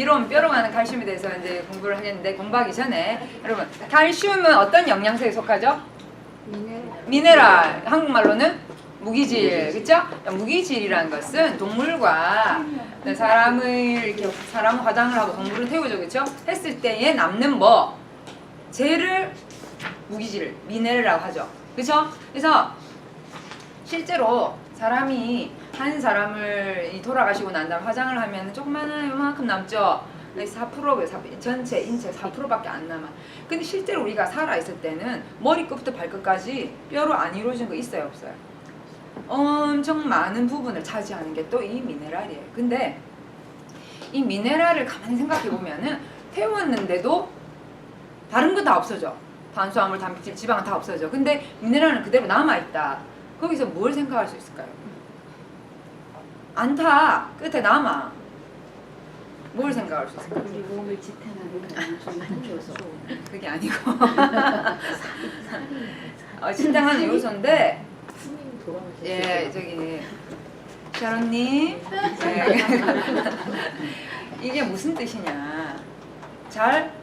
뒤로 뼈로 가는 칼슘에 대해서 이제 공부를 하겠는데 공부하기 전에 여러분 칼슘은 어떤 영양소에 속하죠? 미네랄. 한국말로는 무기질, 그렇죠? 무기질이라는 것은 동물과 사람을 이렇게 사람 화장을 하고 동물을 태우죠, 그렇죠? 했을 때에 남는 뭐 쟤를 무기질, 미네랄이라고 하죠, 그렇죠? 그래서 실제로 사람이 한 사람을 돌아가시고 난 다음 화장을 하면 조그마한 요만큼 남죠. 4% 전체 인체 4%밖에 안 남아. 근데 실제로 우리가 살아 있을 때는 머리끝부터 발끝까지 뼈로 안 이루어진 거 있어요, 없어요? 엄청 많은 부분을 차지하는 게 또 이 미네랄이에요. 근데 이 미네랄을 가만히 생각해 보면은 태웠는데도 다른 건 다 없어져. 탄수화물, 단백질, 지방은 다 없어져. 근데 미네랄은 그대로 남아 있다. 거기서 뭘 생각할 수 있을까요? 안 타. 끝에 남아. 뭘 생각할 수 있을까요? 우리 몸을 지탱하는 한 요소. 그게 아니고 지탱하는 요소인데 예, 저기 샤론님 이게 무슨 뜻이냐,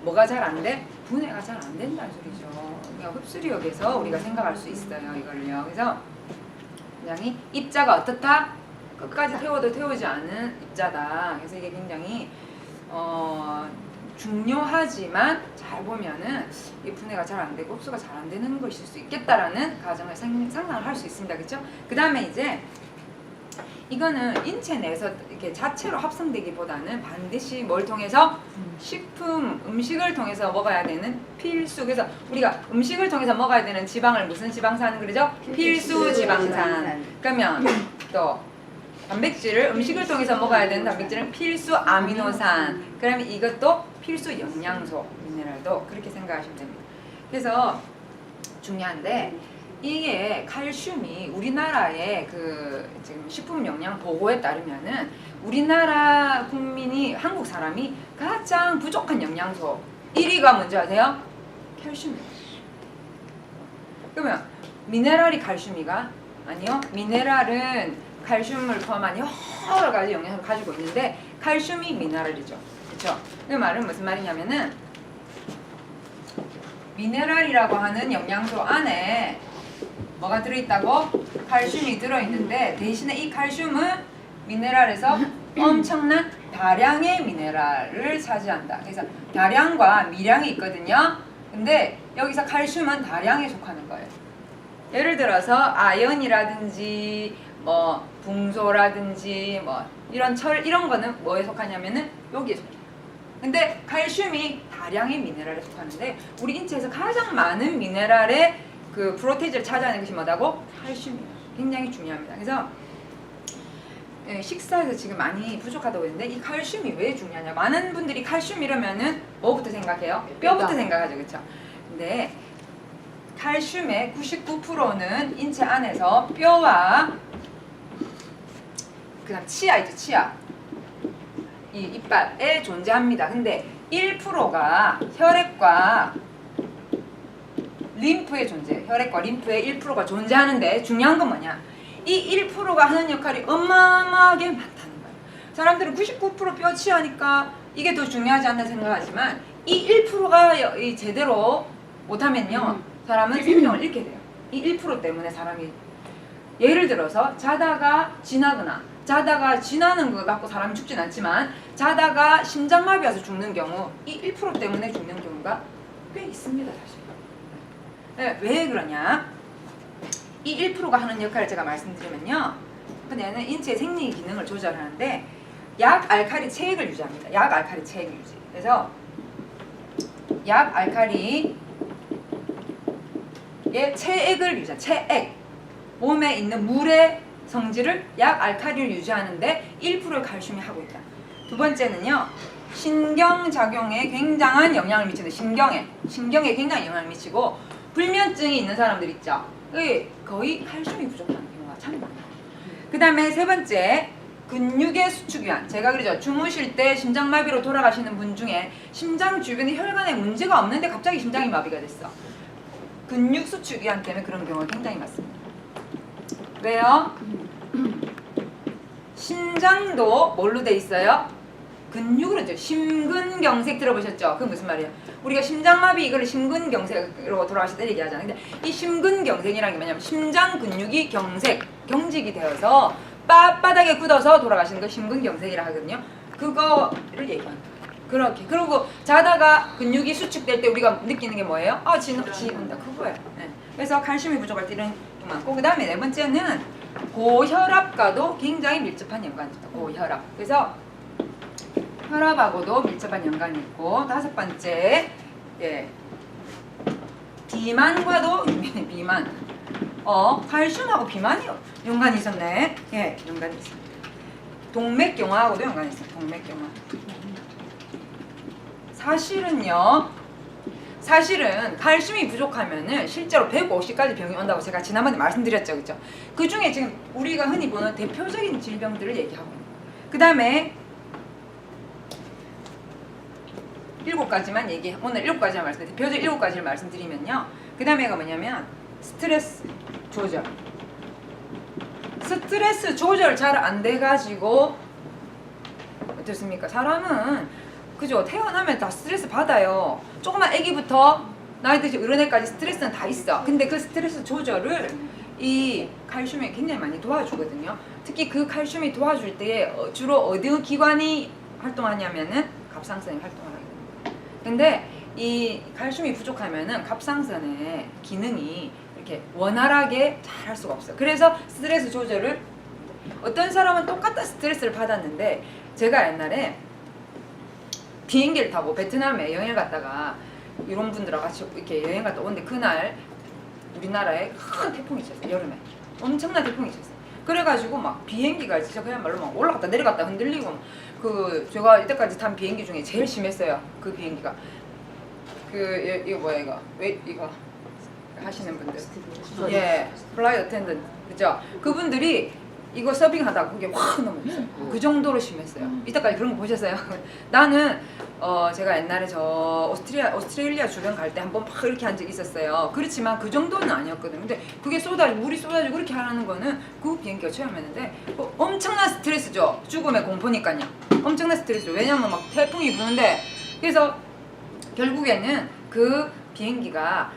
뭐가 잘 안 돼? 분해가 잘 안 된다는 소리죠. 그러니까 흡수력에서 우리가 생각할 수 있어요, 이걸요. 그래서 굉장히 입자가 어떻다? 끝까지 태워도 태우지 않은 입자다. 그래서 이게 굉장히 중요하지만 잘 보면은 이 분해가 잘 안 되고 흡수가 잘 안 되는 것일 수 있겠다라는 가정을 상상을 할 수 있습니다. 그렇죠? 그 다음에 이제 이거는 인체 내에서 이렇게 자체로 합성되기보다는 반드시 뭘 통해서 음식을 통해서 먹어야 되는 필수. 그래서 우리가 음식을 통해서 먹어야 되는 지방을 무슨 지방산 그러죠? 필수 지방산. 그러면 또 단백질을 음식을 통해서 먹어야 되는 단백질은 필수 아미노산. 그러면 이것도 필수 영양소, 미네랄도 그렇게 생각하시면 됩니다. 그래서 중요한데 이게 칼슘이 우리나라의 그 지금 식품 영양 보고에 따르면은 우리나라 국민이 한국 사람이 가장 부족한 영양소 1위가 뭔지 아세요? 칼슘이에요. 그러면 미네랄이 칼슘이가 아니요. 미네랄은 칼슘을 포함한 여러 가지 영양소를 가지고 있는데 칼슘이 미네랄이죠. 그렇죠? 그 말은 무슨 말이냐면은 미네랄이라고 하는 영양소 안에 뭐가 들어있다고? 칼슘이 들어있는데 대신에 이 칼슘은 미네랄에서 엄청난 다량의 미네랄을 차지한다. 그래서 다량과 미량이 있거든요. 근데 여기서 칼슘은 다량에 속하는 거예요. 예를 들어서 아연이라든지 뭐 붕소라든지 뭐 이런 철 이런 거는 뭐에 속하냐면은 여기에 속해요. 근데 칼슘이 다량의 미네랄에 속하는데 우리 인체에서 가장 많은 미네랄의 그 프로테이지를 차지하는 것이 뭐다고? 칼슘이에요. 굉장히 중요합니다. 그래서 식사에서 지금 많이 부족하다고 했는데 이 칼슘이 왜 중요하냐? 많은 분들이 칼슘 이러면은 뭐부터 생각해요? 뼈부터 생각하죠, 그렇죠? 근데 칼슘의 99%는 인체 안에서 뼈와 그다음 치아 있죠, 치아. 이 이빨에 존재합니다. 근데 1%가 혈액과 림프에 존재해요. 혈액과 림프에 1%가 존재하는데 중요한 건 뭐냐? 이 1%가 하는 역할이 어마어마하게 많다는 거예요. 사람들은 99% 뼈 치아니까 이게 더 중요하지 않나 생각하지만 이 1%가 제대로 못하면요 사람은 생명을 잃게 돼요. 이 1% 때문에 사람이 예를 들어서 자다가 지나거나 자다가 지나는 거 갖고 사람이 죽진 않지만 자다가 심장마비 와서 죽는 경우 이 1% 때문에 죽는 경우가 꽤 있습니다, 사실. 네, 왜 그러냐? 이 1%가 하는 역할을 제가 말씀드리면요. 얘는 인체의 생리 기능을 조절하는데 약 알칼리 체액을 유지합니다. 약 알칼리 체액 유지. 그래서 약 알칼리의 체액을 유지한 체액. 몸에 있는 물의 성질을 약 알칼리를 유지하는데 1%의 칼슘이 하고 있다. 두 번째는요. 신경작용에 굉장한 영향을 미치는 신경에 굉장히 영향을 미치고 불면증이 있는 사람들 있죠. 거의 칼슘이 부족한 경우가 참 많아요. 그 다음에 세 번째 근육의 수축위완. 제가 그러죠. 주무실 때 심장마비로 돌아가시는 분 중에 심장 주변에 혈관에 문제가 없는데 갑자기 심장이 마비가 됐어. 근육 수축위완 때문에 그런 경우가 굉장히 많습니다. 왜요? 심장도 뭘로 돼 있어요? 근육으로 이제 심근경색 들어보셨죠? 그게 무슨 말이에요? 우리가 심장마비 이걸 심근경색으로 돌아가실 때 얘기하잖아요. 근데 이 심근경색이라는 게 뭐냐면 심장 근육이 경직이 되어서 빳빳하게 굳어서 돌아가시는 걸 심근경색이라 하거든요. 그거를 얘기하는 거예요. 그렇게. 그리고 자다가 근육이 수축될 때 우리가 느끼는 게 뭐예요? 아, 지 온다. 그거예요. 네. 그래서 칼슘이 부족할 때 이런 게 많고, 그 다음에 네 번째는 고혈압과도 굉장히 밀접한 연관이 있다. 고혈압. 그래서 혈압하고도 밀접한 연관이 있고, 다섯 번째, 예, 비만과도 비만. 칼슘하고 비만이 연관이 있었네. 예, 연관이 있습니다. 동맥경화하고도 연관이 있어요. 동맥경화. 사실은 칼슘이 부족하면은 실제로 150까지 병이 온다고 제가 지난번에 말씀드렸죠, 그죠? 그 중에 지금 우리가 흔히 보는 대표적인 질병들을 얘기하고 있는 거예요. 그 다음에 오늘 7가지만 말씀드릴게요. 대표적 7가지를 말씀드리면요. 그 다음에가 뭐냐면 스트레스 조절. 스트레스 조절 잘 안 돼가지고 어떻습니까? 사람은 그죠? 태어나면 다 스트레스 받아요. 조그만 아기부터 나이 드신 어른애까지 스트레스는 다 있어. 근데 그 스트레스 조절을 이 칼슘이 굉장히 많이 도와주거든요. 특히 그 칼슘이 도와줄 때 주로 어느 기관이 활동하냐면은 갑상선이 활동을 하게 됩니다. 근데 이 칼슘이 부족하면은 갑상선의 기능이 이렇게 원활하게 잘 할 수가 없어요. 그래서 스트레스 조절을 어떤 사람은 똑같은 스트레스를 받았는데 제가 옛날에 비행기를 타고 베트남에 여행을 갔다가 이런 분들하고 같이 이렇게 여행 갔다 오는데 그날 우리나라에 큰 태풍이 있었어요. 여름에 엄청난 태풍이 있었어요. 그래가지고 막 비행기가 진짜 그야말로 막 올라갔다 내려갔다 흔들리고 그 제가 이때까지 탄 비행기 중에 제일 심했어요. 그 비행기가 이거 뭐야 이거 하시는 분들 예 플라이 어텐던트 그죠? 그분들이 이거 서빙하다가 그게 확 넘어졌어요. 그 정도로 심했어요. 이때까지 그런 거 보셨어요? 나는 제가 옛날에 저 오스트레일리아 주변 갈 때 한번 막 이렇게 한 적이 있었어요. 그렇지만 그 정도는 아니었거든요. 근데 그게 물이 쏟아지고 그렇게 하는 거는 그 비행기가 체험했는데 엄청난 스트레스죠. 죽음의 공포니까요. 엄청난 스트레스죠. 왜냐면 막 태풍이 부는데 그래서 결국에는 그 비행기가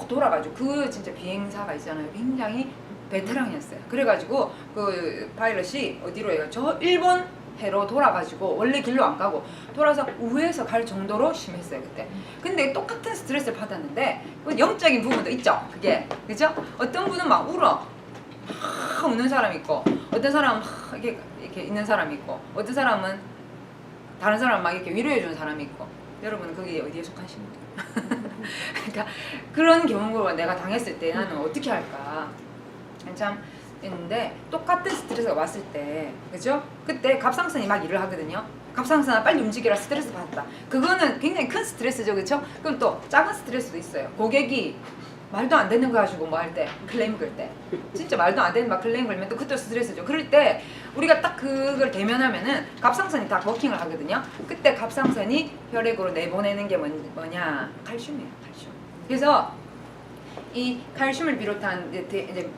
돌아가지고 그 진짜 비행사가 있잖아요. 굉장히 베테랑이었어요. 그래가지고 그 파일럿이 어디로 해요? 저 일본 해로 돌아가지고 원래 길로 안 가고 돌아서 우회해서 갈 정도로 심했어요 그때. 근데 똑같은 스트레스를 받았는데 영적인 부분도 있죠. 그게 그죠? 어떤 분은 막 울어, 막 우는 사람이 있고, 어떤 사람은 막 이렇게 있는 사람이 있고, 어떤 사람은 다른 사람 막 이렇게 위로해주는 사람이 있고. 여러분은 거기 어디에 속하십니까? 그러니까 그런 경험을 내가 당했을 때 나는 어떻게 할까? 참 했는데 똑같은 스트레스가 왔을 때 그죠? 그때 갑상선이 막 일을 하거든요. 갑상선아 빨리 움직여라 스트레스 받았다. 그거는 굉장히 큰 스트레스죠. 그렇죠? 그럼 또 작은 스트레스도 있어요. 고객이 말도 안 되는 거 가지고 뭐 할 때 클레임 걸 때 진짜 말도 안 되는 막 클레임 걸면 또 그것도 스트레스죠. 그럴 때 우리가 딱 그걸 대면하면은 갑상선이 다 워킹을 하거든요. 그때 갑상선이 혈액으로 내보내는 게 뭐냐? 칼슘이에요. 칼슘. 그래서 이 칼슘을 비롯한 이제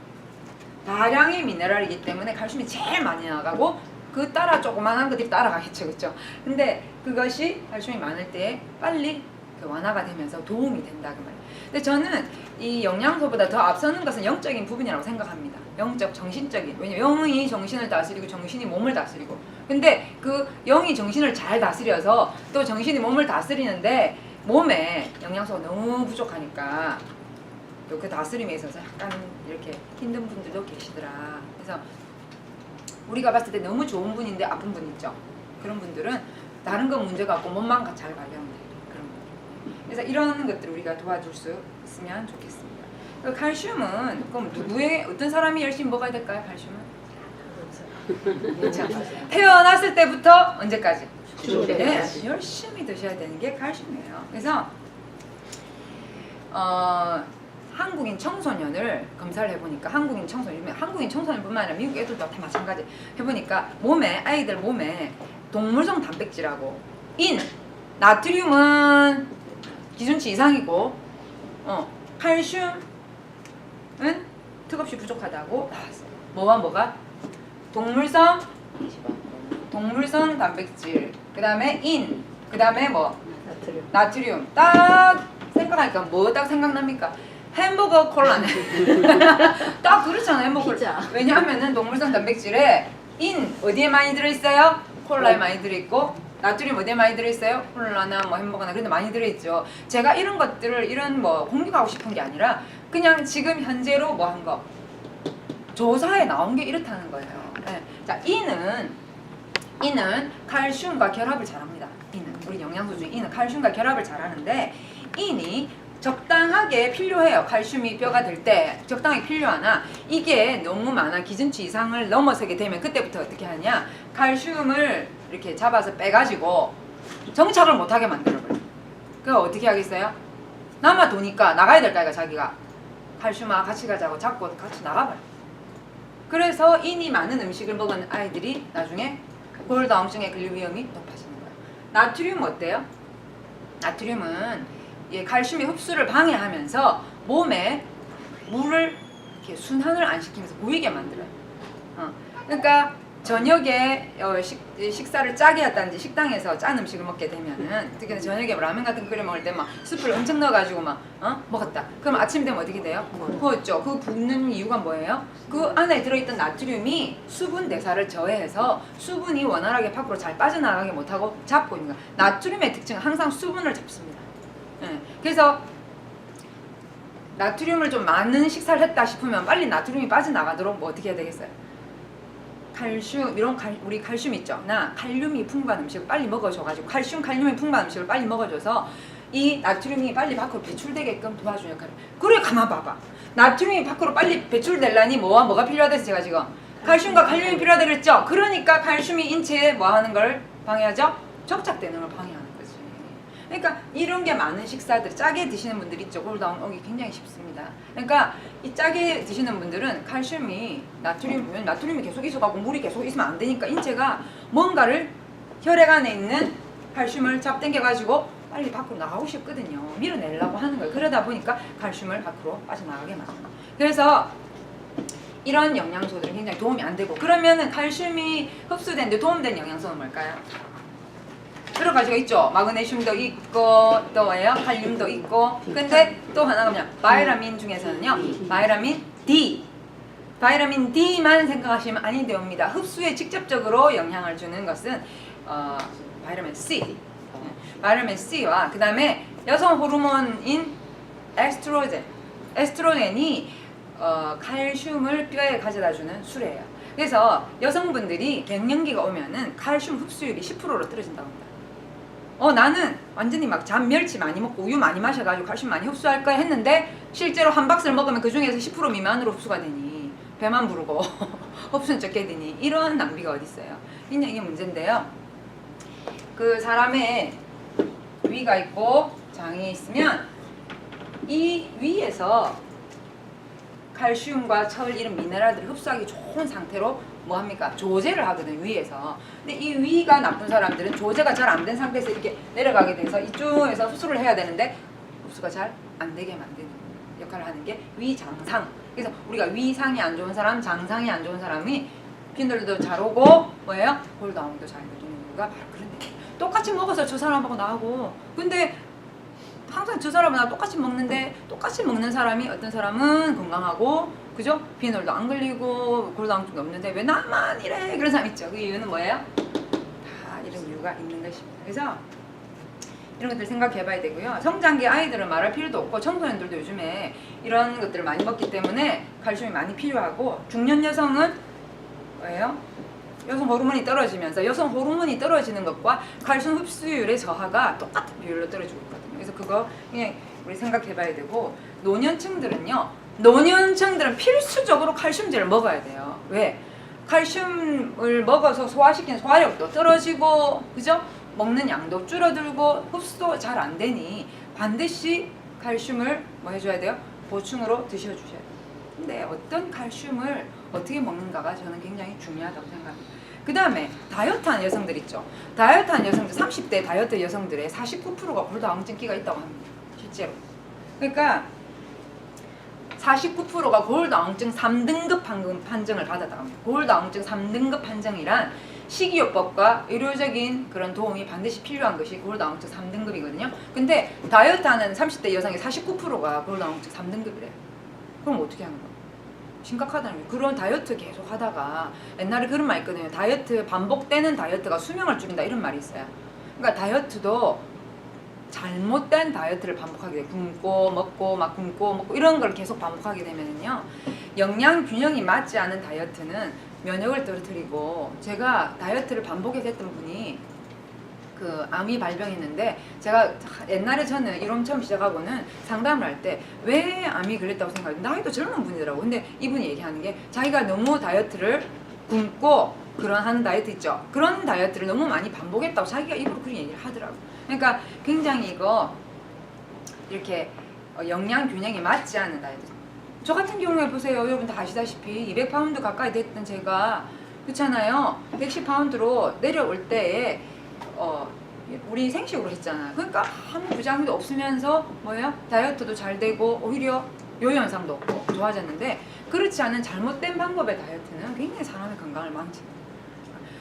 다량의 미네랄이기 때문에 칼슘이 제일 많이 나가고 그 따라 조그만한 것들이 따라가겠죠. 그렇죠? 근데 그것이 칼슘이 많을 때 빨리 완화가 되면서 도움이 된다 그 말이에요. 근데 저는 이 영양소보다 더 앞서는 것은 영적인 부분이라고 생각합니다. 영적, 정신적인. 왜냐면 영이 정신을 다스리고 정신이 몸을 다스리고. 근데 그 영이 정신을 잘 다스려서 또 정신이 몸을 다스리는데 몸에 영양소가 너무 부족하니까 또 그 다스림에 있어서 약간 이렇게 힘든 분들도 계시더라. 그래서 우리가 봤을 때 너무 좋은 분인데 아픈 분 있죠. 그런 분들은 다른 건 문제가 없고 몸만 잘 관리하면 돼요. 그런 분. 그래서 이런 것들 우리가 도와줄 수 있으면 좋겠습니다. 그 칼슘은 그럼 어떤 사람이 열심히 먹어야 될까요? 칼슘은? 그렇죠. 태어났을 때부터 언제까지? 네, 열심히 드셔야 되는 게 칼슘이에요. 그래서 한국인 청소년을 검사를 해보니까 한국인 청소년뿐만 아니라 미국 애들도 다 마찬가지 해보니까 아이들 몸에 동물성 단백질하고 나트륨은 기준치 이상이고 칼슘은 턱없이 부족하다고 나왔어요. 뭐가? 동물성 동물성 단백질, 그 다음에 인, 그 다음에 뭐 나트륨. 나트륨. 딱 생각하니까 뭐 딱 생각납니까? 햄버거 콜라네. 딱 그렇잖아요, 햄버거. 피자. 왜냐하면은 동물성 단백질에 인 어디에 많이 들어있어요? 콜라에 많이 들어있고, 나트륨 어디에 많이 들어있어요? 콜라나 뭐 햄버거나 그런 데 많이 들어있죠. 제가 이런 것들을 이런 뭐 공격하고 싶은 게 아니라 그냥 지금 현재로 뭐 한 거 조사에 나온 게 이렇다는 거예요. 네. 자, 인은 칼슘과 결합을 잘합니다. 인은 우리 영양소 중에 인은 칼슘과 결합을 잘하는데 인이 적당하게 필요해요. 칼슘이 뼈가 될 때 적당하게 필요하나 이게 너무 많아 기준치 이상을 넘어서게 되면 그때부터 어떻게 하냐, 칼슘을 이렇게 잡아서 빼가지고 정착을 못하게 만들어버려요. 그거 어떻게 하겠어요? 남아 도니까 나가야 될 거 아이가 자기가. 칼슘아 같이 가자고 잡고 같이 나가버려. 그래서 인이 많은 음식을 먹은 아이들이 나중에 고혈당증에 걸릴 위험이 높아지는 거예요. 나트륨 어때요? 나트륨은 칼슘의 흡수를 방해하면서 몸에 물을 이렇게 순환을 안 시키면서 고이게 만들어요. 그러니까 저녁에 식사를 짜게 했다든지 식당에서 짠 음식을 먹게 되면은 특히 저녁에 라면 같은 거 끓여 먹을 때 막 스프를 엄청 넣어가지고 막 먹었다. 그럼 아침 되면 어떻게 돼요? 부었죠. 그 붓는 이유가 뭐예요? 그 안에 들어있던 나트륨이 수분 대사를 저해해서 수분이 원활하게 밖으로 잘 빠져나가게 못하고 잡고 있는 거예요. 나트륨의 특징은 항상 수분을 잡습니다. 그래서 나트륨을 좀 많은 식사를 했다 싶으면 빨리 나트륨이 빠져나가도록 뭐 어떻게 해야 되겠어요? 칼슘, 우리 칼슘 있죠. 나 칼륨이 풍부한 음식을 빨리 먹어줘가지고 칼륨이 풍부한 음식을 빨리 먹어줘서 이 나트륨이 빨리 밖으로 배출되게끔 도와주는 역할을. 그래 가만 봐봐. 나트륨이 밖으로 빨리 배출되려니 뭐가 필요하다 제가 지금 칼슘과 칼륨이 필요하다 그랬죠. 그러니까 칼슘이 인체에 뭐 하는 걸 방해하죠? 접착되는 걸 방해하는 거지. 그러니까 이런 게 많은 식사들 짜게 드시는 분들 있죠. 고혈당 오기 굉장히 쉽습니다. 그러니까 이 짜게 드시는 분들은 칼슘이 나트륨이 계속 있어가고 물이 계속 있으면 안 되니까 인체가 뭔가를 혈액 안에 있는 칼슘을 잡당겨가지고 빨리 밖으로 나가고 싶거든요. 밀어내려고 하는 거예요. 그러다 보니까 칼슘을 밖으로 빠져나가게 만드는 거예요. 그래서 이런 영양소들은 굉장히 도움이 안 되고, 그러면은 칼슘이 흡수되는데 도움된 영양소는 뭘까요? 여러 가지가 있죠. 마그네슘도 있고 또 뭐예요? 칼륨도 있고. 근데 또 하나가 뭐냐? 바이라민 중에서는요. 바이라민 D. 바이라민 D만 생각하시면 아니 됩니다. 흡수에 직접적으로 영향을 주는 것은 바이라민 C. 바이라민 C와 그 다음에 여성 호르몬인 에스트로겐. 에스트로겐이 칼슘을 뼈에 가져다주는 수레예요. 그래서 여성분들이 갱년기가 오면은 칼슘 흡수율이 10%로 떨어진다고 합니다. 나는 완전히 막 잔멸치 많이 먹고 우유 많이 마셔가지고 칼슘 많이 흡수할 거야 했는데 실제로 한 박스를 먹으면 그 중에서 10% 미만으로 흡수가 되니 배만 부르고 흡수는 적게 되니 이런 낭비가 어디 있어요? 굉장히 이게 문제인데요. 그 사람의 위가 있고 장이 있으면 이 위에서 칼슘과 철 이런 미네랄들을 흡수하기 좋은 상태로 뭐 합니까? 조제를 하거든요, 위에서. 근데 이 위가 나쁜 사람들은 조제가 잘 안 된 상태에서 이렇게 내려가게 돼서 이쪽에서 흡수를 해야 되는데 흡수가 잘 안 되게 만드는 역할을 하는 게 위장상. 그래서 우리가 위상이 안 좋은 사람, 장상이 안 좋은 사람이 빈혈도 잘 오고 뭐예요? 골다공도 잘 걸리는 이유가 바로 그런데 똑같이 먹어서 저 사람하고 나하고 근데 항상 저 사람은 똑같이 먹는데 똑같이 먹는 사람이 어떤 사람은 건강하고 그죠? 비놀도 안 걸리고 골다공증도 없는데 왜 나만 이래? 그런 사람 있죠. 그 이유는 뭐예요? 다 이런 이유가 있는 것입니다. 그래서 이런 것들 생각해봐야 되고요. 성장기 아이들은 말할 필요도 없고 청소년들도 요즘에 이런 것들을 많이 먹기 때문에 칼슘이 많이 필요하고 중년 여성은 뭐예요? 여성 호르몬이 떨어지면서 여성 호르몬이 떨어지는 것과 칼슘 흡수율의 저하가 똑같은 비율로 떨어지고 있거든요. 그래서 그거 그냥 우리 생각해봐야 되고 노년층들은 필수적으로 칼슘제를 먹어야 돼요. 왜? 칼슘을 먹어서 소화시키는 소화력도 떨어지고 그죠? 먹는 양도 줄어들고 흡수도 잘 안 되니 반드시 칼슘을 뭐 해줘야 돼요? 보충으로 드셔주셔야 돼요. 근데 어떤 칼슘을 어떻게 먹는가가 저는 굉장히 중요하다고 생각합니다. 그 다음에 다이어트한 여성들 있죠. 다이어트한 여성들 30대 다이어트 여성들의 49%가 골다공증기가 있다고 합니다. 실제로. 그러니까 49%가 골다공증 3등급 판정을 받았다고 합니다. 골다공증 3등급 판정이란 식이요법과 의료적인 그런 도움이 반드시 필요한 것이 골다공증 3등급이거든요. 근데 다이어트하는 30대 여성의 49%가 골다공증 3등급이래요. 그럼 어떻게 하는 거야? 심각하다는 거예요. 그런 다이어트 계속 하다가 옛날에 그런 말 있거든요. 다이어트 반복되는 다이어트가 수명을 줄인다 이런 말이 있어요. 그러니까 다이어트도 잘못된 다이어트를 반복하게 돼요. 굶고 먹고 막 굶고 먹고 이런 걸 계속 반복하게 되면요, 영양 균형이 맞지 않은 다이어트는 면역을 떨어뜨리고, 제가 다이어트를 반복해서 했던 분이 그 암이 발병했는데, 제가 옛날에 저는 이론 처음 시작하고는 상담을 할 때 왜 암이 걸렸다고 생각해요. 나이도 젊은 분이더라고. 근데 이분이 얘기하는 게 자기가 너무 다이어트를 굶고 그런 한 다이어트 있죠. 그런 다이어트를 너무 많이 반복했다고 자기가 입으로 그런 얘기를 하더라고. 그러니까 굉장히 이거 이렇게 영양 균형이 맞지 않은 다이어트. 저 같은 경우에 보세요. 여러분 다 아시다시피 200파운드 가까이 됐던 제가, 그렇잖아요. 110파운드로 내려올 때에 우리 생식으로 했잖아. 그러니까 아무 부작용도 없으면서 뭐예요? 다이어트도 잘 되고 오히려 요요 현상도 없고 좋아졌는데, 그렇지 않은 잘못된 방법의 다이어트는 굉장히 사람의 건강을 망칩니다.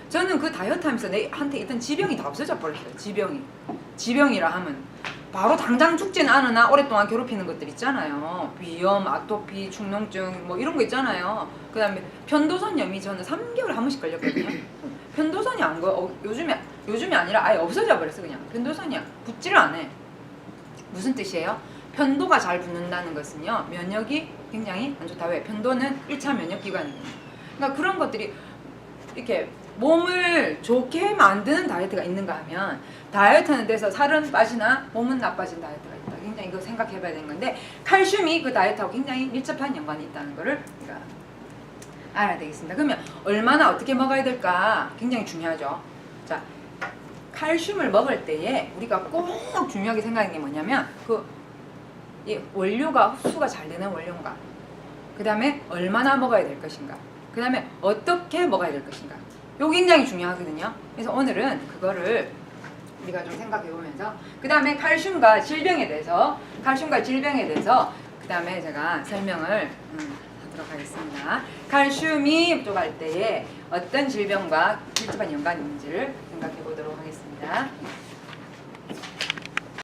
저는 그 다이어트 하면서 내한테 있던 지병이 다 없어져 버렸어요. 지병이라 하면 바로 당장 죽지는 않으나 오랫동안 괴롭히는 것들 있잖아요. 비염, 아토피, 축농증 뭐 이런 거 있잖아요. 그 다음에 편도선염이 저는 3개월에 한 번씩 걸렸거든요. 편도선이 안 요즘이 아니라 아예 없어져 버렸어. 그냥 편도선이 붙지를 않아. 무슨 뜻이에요? 편도가 잘 붙는다는 것은요, 면역이 굉장히 안 좋다. 왜? 편도는 1차 면역기관이거든요. 그러니까 그런 것들이 이렇게 몸을 좋게 만드는 다이어트가 있는가 하면, 다이어트하는 데서 살은 빠지나 몸은 나빠진 다이어트가 있다. 굉장히 이거 생각해 봐야 되는 건데, 칼슘이 그 다이어트하고 굉장히 밀접한 연관이 있다는 거를 우리가 알아야 되겠습니다. 그러면 얼마나 어떻게 먹어야 될까 굉장히 중요하죠. 자, 칼슘을 먹을 때에 우리가 꼭 중요하게 생각하는 게 뭐냐면, 이 원료가 흡수가 잘 되는 원료인가, 그 다음에 얼마나 먹어야 될 것인가, 그 다음에 어떻게 먹어야 될 것인가, 이거 굉장히 중요하거든요. 그래서 오늘은 그거를 우리가 좀 생각해 보면서, 그 다음에 칼슘과 질병에 대해서 그 다음에 제가 설명을 하도록 하겠습니다. 칼슘이 부족할 때에 어떤 질병과 밀접한 연관이 있는지를 생각해 보도록 하겠습니다.